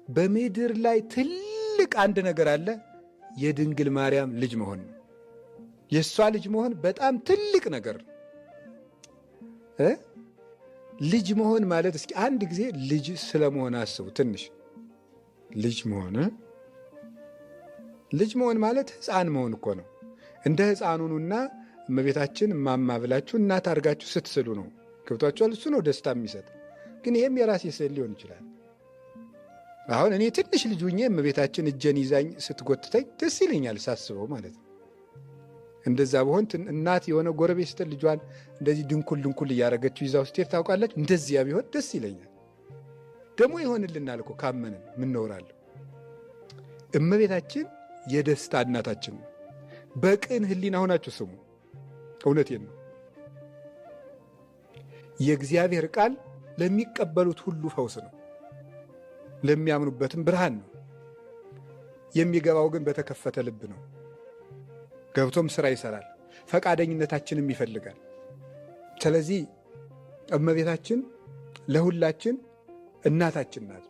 በምድር ላይ ትልቅ አንድ ነገር አለ። የድንግል ማርያም ልጅ መሆን ነው። የእሷ ልጅ መሆን በጣም ትልቅ ነገር ነው። ልጅ መሆን ማለት እስኪ አንድ ጊዜ ልጅ ስለመሆን አስቡ። ትንሽ ልጅ መሆን ማለት ሕፃን መሆን እኮ ነው። እንደ ሕፃኑኑና እመቤታችን እማማ ብላችሁ እናት አድርጋችሁ ስትስሉ ነው። ገብቷችኋል? እሱ ነው ደስታ የሚሰጥ። ግን ይሄም የራሴ ስዕል ሊሆን ይችላል። አሁን እኔ ትንሽ ልጅ ሁኜ እመቤታችን እጄን ይዛኝ ስትጎትተኝ ደስ ይለኛል ሳስበው ማለት ነው። እንደዛ በሆን እናት የሆነ ጎረቤት ስትል ልጇን እንደዚህ ድንኩል እያደረገችው ይዛው ስትሄድ ታውቃለች። እንደዚያ ቢሆን ደስ ይለኛል። ደግሞ ይሆንልናል እኮ ካመንን ምንኖራለሁ። እመቤታችን የደስታ እናታችን ነው። በቅን ሕሊና ሆናችሁ ስሙ። እውነቴን ነው። የእግዚአብሔር ቃል ለሚቀበሉት ሁሉ ፈውስ ነው፣ ለሚያምኑበትም ብርሃን ነው። የሚገባው ግን በተከፈተ ልብ ነው። ገብቶም ስራ ይሰራል፣ ፈቃደኝነታችንም ይፈልጋል። ስለዚህ እመቤታችን ለሁላችን እናታችን ናት።